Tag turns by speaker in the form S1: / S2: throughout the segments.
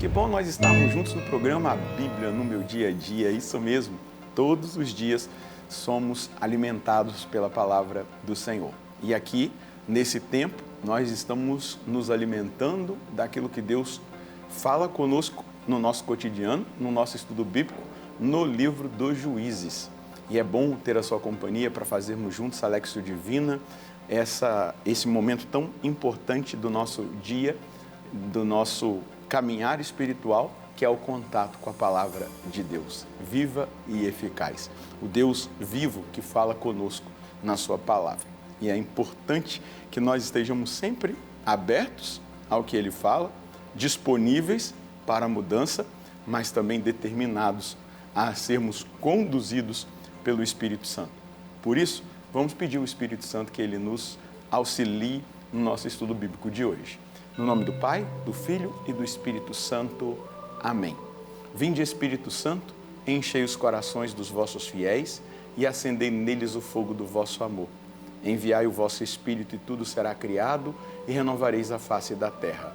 S1: Que bom nós estarmos juntos no programa A Bíblia no Meu Dia a Dia, isso mesmo. Todos os dias somos alimentados pela palavra do Senhor. E aqui, nesse tempo, nós estamos nos alimentando daquilo que Deus fala conosco no nosso cotidiano, no nosso estudo bíblico, no livro dos Juízes. E é bom ter a sua companhia para fazermos juntos a Lexio Divina, esse momento tão importante do nosso dia, do nosso caminhar espiritual, que é o contato com a palavra de Deus, viva e eficaz. O Deus vivo que fala conosco na sua palavra. E é importante que nós estejamos sempre abertos ao que Ele fala, disponíveis para a mudança, mas também determinados a sermos conduzidos pelo Espírito Santo. Por isso, vamos pedir ao Espírito Santo que Ele nos auxilie no nosso estudo bíblico de hoje. No nome do Pai, do Filho e do Espírito Santo. Amém. Vinde, Espírito Santo, enchei os corações dos vossos fiéis e acendei neles o fogo do vosso amor. Enviai o vosso Espírito e tudo será criado e renovareis a face da terra.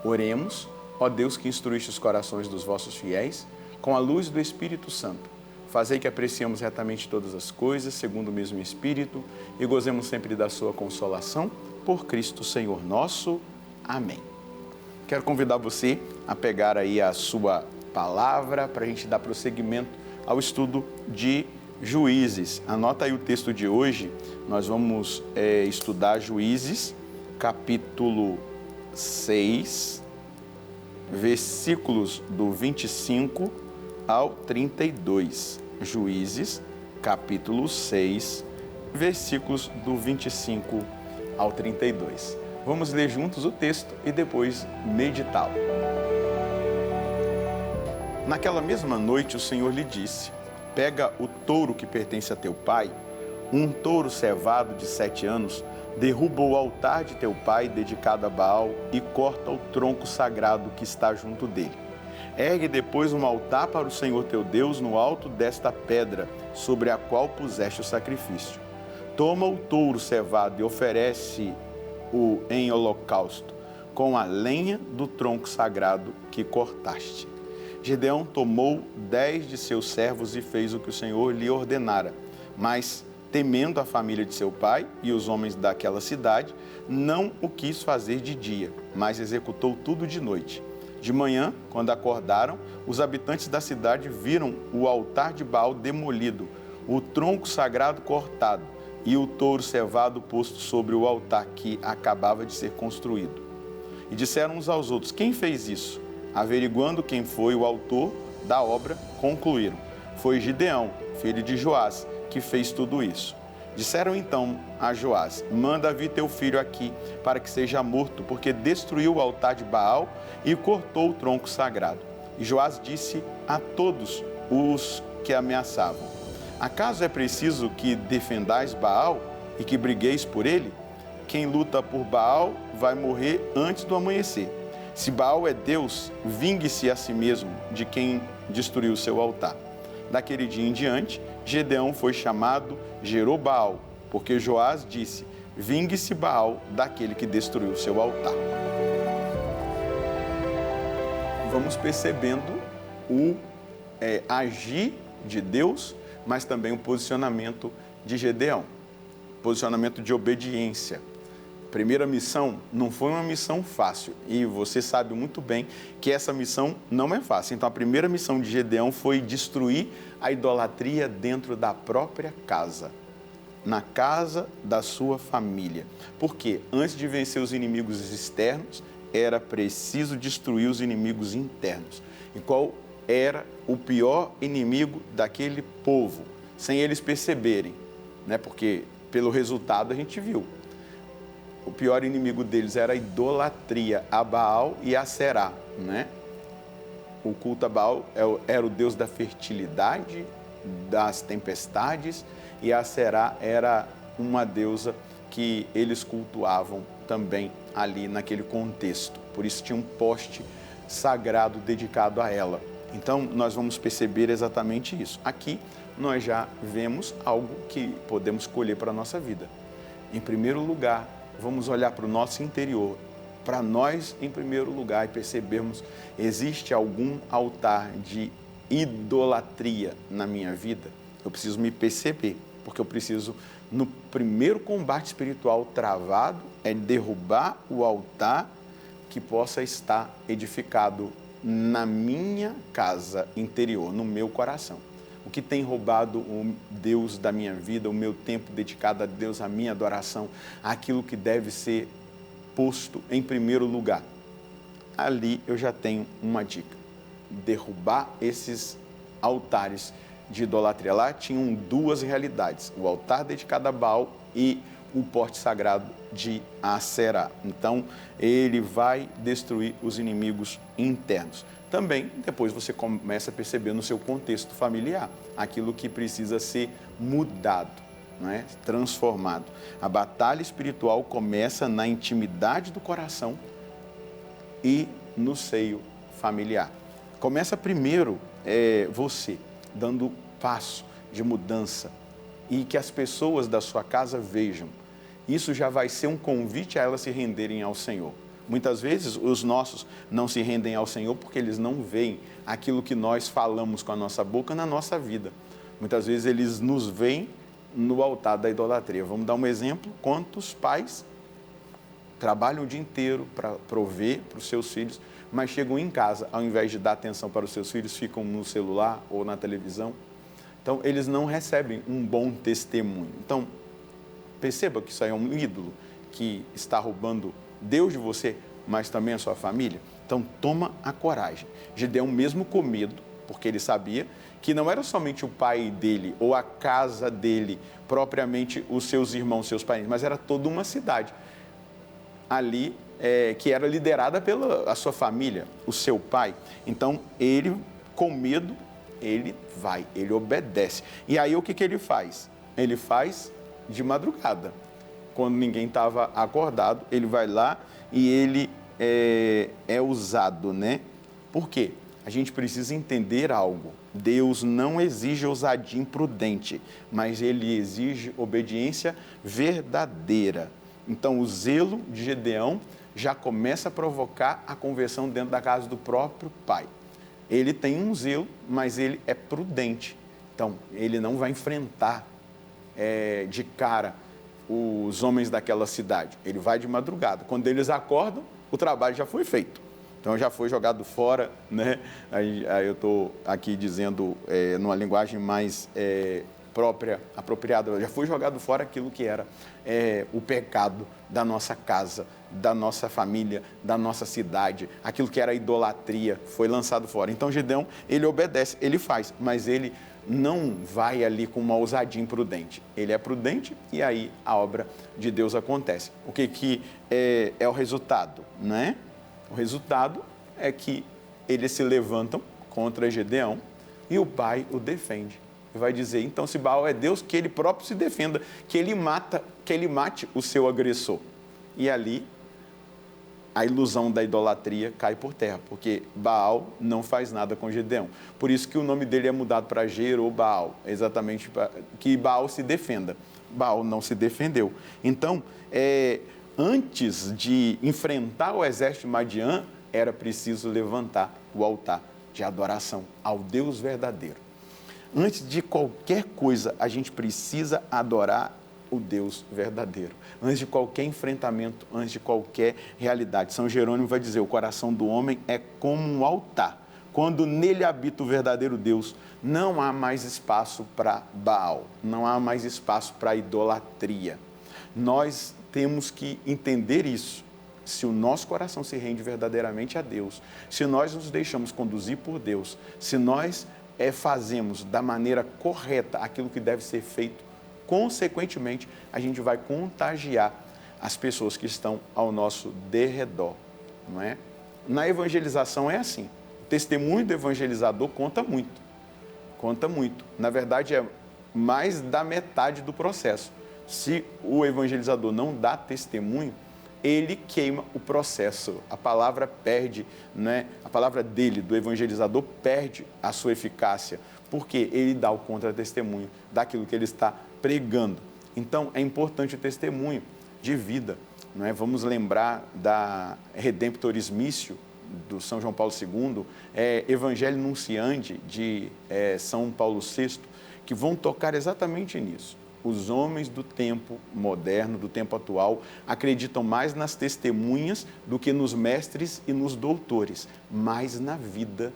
S1: Oremos, ó Deus que instruíste os corações dos vossos fiéis, com a luz do Espírito Santo. Fazei que apreciemos retamente todas as coisas, segundo o mesmo Espírito, e gozemos sempre da sua consolação, por Cristo Senhor nosso. Amém. Quero convidar você a pegar aí a sua palavra para a gente dar prosseguimento ao estudo de Juízes. Anota aí o texto de hoje. Nós vamos estudar Juízes, capítulo 6, versículos do 25 ao 32. Juízes, capítulo 6, versículos do 25 ao 32. Vamos ler juntos o texto e depois meditá-lo. Naquela mesma noite o Senhor lhe disse: pega o touro que pertence a teu pai, um touro cevado de 7 anos, derruba o altar de teu pai dedicado a Baal e corta o tronco sagrado que está junto dele. Ergue depois um altar para o Senhor teu Deus no alto desta pedra, sobre a qual puseste o sacrifício. Toma o touro cevado e oferece-o em holocausto, com a lenha do tronco sagrado que cortaste. Gedeão tomou 10 de seus servos e fez o que o Senhor lhe ordenara, mas, temendo a família de seu pai e os homens daquela cidade, não o quis fazer de dia, mas executou tudo de noite. De manhã, quando acordaram, os habitantes da cidade viram o altar de Baal demolido, o tronco sagrado cortado e o touro cevado posto sobre o altar que acabava de ser construído. E disseram uns aos outros: quem fez isso? Averiguando quem foi o autor da obra, concluíram: foi Gideão, filho de Joás, que fez tudo isso. Disseram então a Joás: manda vir teu filho aqui, para que seja morto, porque destruiu o altar de Baal e cortou o tronco sagrado. E Joás disse a todos os que ameaçavam: acaso é preciso que defendais Baal e que brigueis por ele? Quem luta por Baal vai morrer antes do amanhecer. Se Baal é Deus, vingue-se a si mesmo de quem destruiu seu altar. Daquele dia em diante, Gedeão foi chamado Jerobaal, porque Joás disse: vingue-se Baal daquele que destruiu seu altar. Vamos percebendo o agir de Deus, mas também o posicionamento de Gedeão, posicionamento de obediência. Primeira missão não foi uma missão fácil, e você sabe muito bem que essa missão não é fácil. Então a primeira missão de Gedeão foi destruir a idolatria dentro da própria casa, na casa da sua família. Porque antes de vencer os inimigos externos, era preciso destruir os inimigos internos. E qual era o pior inimigo daquele povo, sem eles perceberem, né? Porque pelo resultado a gente viu. O pior inimigo deles era a idolatria a Baal e a Será, né? O culto a Baal era o deus da fertilidade, das tempestades, e a Será era uma deusa que eles cultuavam também ali naquele contexto. Por isso tinha um poste sagrado dedicado a ela. Então nós vamos perceber exatamente isso. Aqui nós já vemos algo que podemos colher para a nossa vida. Em primeiro lugar, vamos olhar para o nosso interior para nós, em primeiro lugar, percebermos existe algum altar de idolatria na minha vida, eu preciso me perceber, porque eu preciso, no primeiro combate espiritual travado, é derrubar o altar que possa estar edificado na minha casa interior, no meu coração. O que tem roubado o Deus da minha vida, o meu tempo dedicado a Deus, a minha adoração, aquilo que deve ser posto em primeiro lugar. Ali eu já tenho uma dica: derrubar esses altares de idolatria. Lá tinham duas realidades: o altar dedicado a Baal e o porte sagrado de Aserá. Então, ele vai destruir os inimigos internos. Também, depois você começa a perceber no seu contexto familiar aquilo que precisa ser mudado, não é? Transformado. A batalha espiritual começa na intimidade do coração e no seio familiar. Começa primeiro você, dando passo de mudança e que as pessoas da sua casa vejam. Isso já vai ser um convite a elas se renderem ao Senhor. Muitas vezes os nossos não se rendem ao Senhor porque eles não veem aquilo que nós falamos com a nossa boca na nossa vida. Muitas vezes eles nos veem no altar da idolatria. Vamos dar um exemplo: quantos pais trabalham o dia inteiro para prover para os seus filhos, mas chegam em casa, ao invés de dar atenção para os seus filhos, ficam no celular ou na televisão. Então, eles não recebem um bom testemunho. Então, perceba que isso aí é um ídolo que está roubando Deus de você, mas também a sua família. Então, toma a coragem. Gideão, mesmo com medo, porque ele sabia que não era somente o pai dele ou a casa dele, propriamente os seus irmãos, seus parentes, mas era toda uma cidade ali que era liderada pela sua família, o seu pai. Então, ele, com medo, ele vai, ele obedece. E aí, o que ele faz? Ele faz de madrugada. Quando ninguém estava acordado, ele vai lá e ele é usado, né? Por quê? A gente precisa entender algo. Deus não exige ousadia imprudente, mas Ele exige obediência verdadeira. Então, o zelo de Gideão já começa a provocar a conversão dentro da casa do próprio pai. Ele tem um zelo, mas ele é prudente. Então, ele não vai enfrentar de cara os homens daquela cidade. Ele vai de madrugada. Quando eles acordam, o trabalho já foi feito. Então, já foi jogado fora, né? Aí eu estou aqui dizendo numa linguagem mais apropriada. Já foi jogado fora aquilo que era o pecado da nossa casa, da nossa família, da nossa cidade. Aquilo que era a idolatria foi lançado fora. Então, Gideão, ele obedece, ele faz, mas ele não vai ali com uma ousadia imprudente. Ele é prudente e aí a obra de Deus acontece. O que é o resultado, né? O resultado é que eles se levantam contra Gideão e o pai o defende. E vai dizer, então, se Baal é Deus, que ele próprio se defenda, que ele mate o seu agressor. E ali a ilusão da idolatria cai por terra, porque Baal não faz nada com Gideão. Por isso que o nome dele é mudado para Jerobaal, exatamente para que Baal se defenda. Baal não se defendeu. Então, antes de enfrentar o exército de Madiã, era preciso levantar o altar de adoração ao Deus verdadeiro. Antes de qualquer coisa, a gente precisa adorar o Deus verdadeiro. Antes de qualquer enfrentamento, antes de qualquer realidade. São Jerônimo vai dizer, o coração do homem é como um altar. Quando nele habita o verdadeiro Deus, não há mais espaço para Baal, não há mais espaço para idolatria. Nós temos que entender isso. Se o nosso coração se rende verdadeiramente a Deus, se nós nos deixamos conduzir por Deus, se nós fazemos da maneira correta aquilo que deve ser feito, consequentemente, a gente vai contagiar as pessoas que estão ao nosso derredor, não é? Na evangelização é assim. O testemunho do evangelizador conta muito. Conta muito. Na verdade, é mais da metade do processo. Se o evangelizador não dá testemunho, ele queima o processo. A palavra perde, né? A palavra dele, do evangelizador, perde a sua eficácia, porque ele dá o contra-testemunho daquilo que ele está pregando. Então, é importante o testemunho de vida. não é? Vamos lembrar da Redemptoris Missio, do São João Paulo II, Evangelho Nunciandi, de São Paulo VI, que vão tocar exatamente nisso. Os homens do tempo moderno, do tempo atual, acreditam mais nas testemunhas do que nos mestres e nos doutores, mais na vida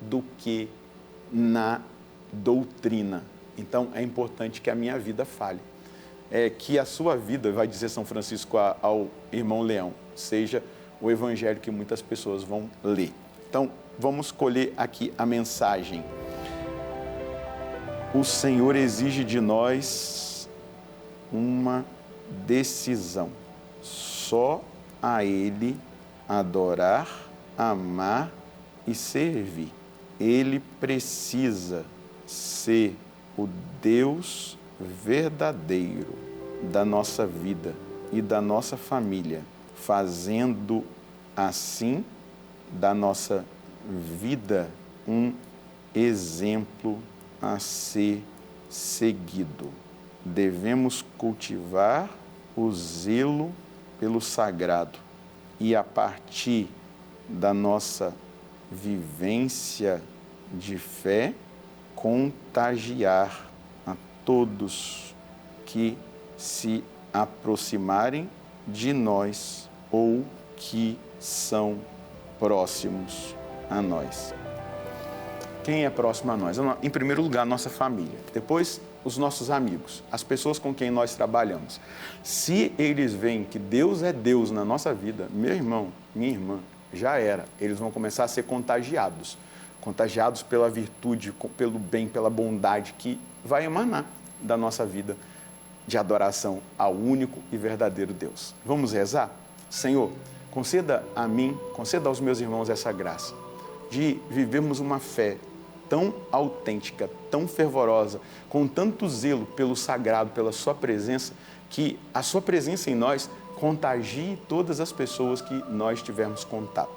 S1: do que na doutrina. Então, é importante que a minha vida fale. Que a sua vida, vai dizer São Francisco ao irmão Leão, seja o evangelho que muitas pessoas vão ler. Então, vamos escolher aqui a mensagem. O Senhor exige de nós uma decisão. Só a Ele adorar, amar e servir. Ele precisa ser o Deus verdadeiro da nossa vida e da nossa família, fazendo assim da nossa vida um exemplo a ser seguido. Devemos cultivar o zelo pelo sagrado e, a partir da nossa vivência de fé, contagiar a todos que se aproximarem de nós ou que são próximos a nós. Quem é próximo a nós? Em primeiro lugar, a nossa família. Depois, os nossos amigos, as pessoas com quem nós trabalhamos. Se eles veem que Deus é Deus na nossa vida, meu irmão, minha irmã, já era. Eles vão começar a ser contagiados. Contagiados pela virtude, pelo bem, pela bondade que vai emanar da nossa vida de adoração ao único e verdadeiro Deus. Vamos rezar? Senhor, conceda a mim, conceda aos meus irmãos essa graça de vivermos uma fé tão autêntica, tão fervorosa, com tanto zelo pelo sagrado, pela sua presença, que a sua presença em nós contagie todas as pessoas que nós tivermos contato.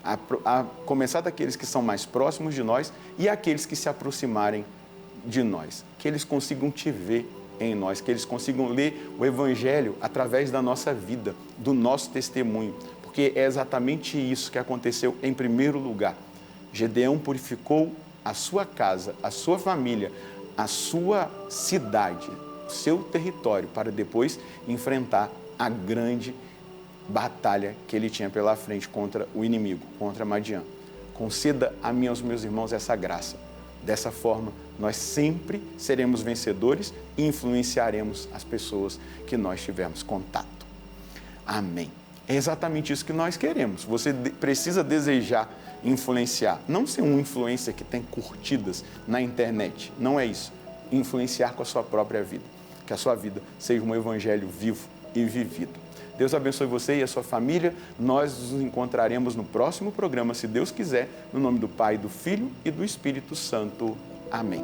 S1: A começar daqueles que são mais próximos de nós e aqueles que se aproximarem de nós. Que eles consigam te ver em nós, que eles consigam ler o Evangelho através da nossa vida, do nosso testemunho, porque é exatamente isso que aconteceu em primeiro lugar. Gedeão purificou a sua casa, a sua família, a sua cidade, o seu território, para depois enfrentar a grande batalha que ele tinha pela frente contra o inimigo, contra Madian. Conceda a mim e aos meus irmãos essa graça. Dessa forma, nós sempre seremos vencedores e influenciaremos as pessoas que nós tivermos contato. Amém. É exatamente isso que nós queremos. Você precisa desejar influenciar. Não ser um influencer que tem curtidas na internet. Não é isso. Influenciar com a sua própria vida. Que a sua vida seja um evangelho vivo e vivido. Deus abençoe você e a sua família. Nós nos encontraremos no próximo programa, se Deus quiser, no nome do Pai, do Filho e do Espírito Santo. Amém.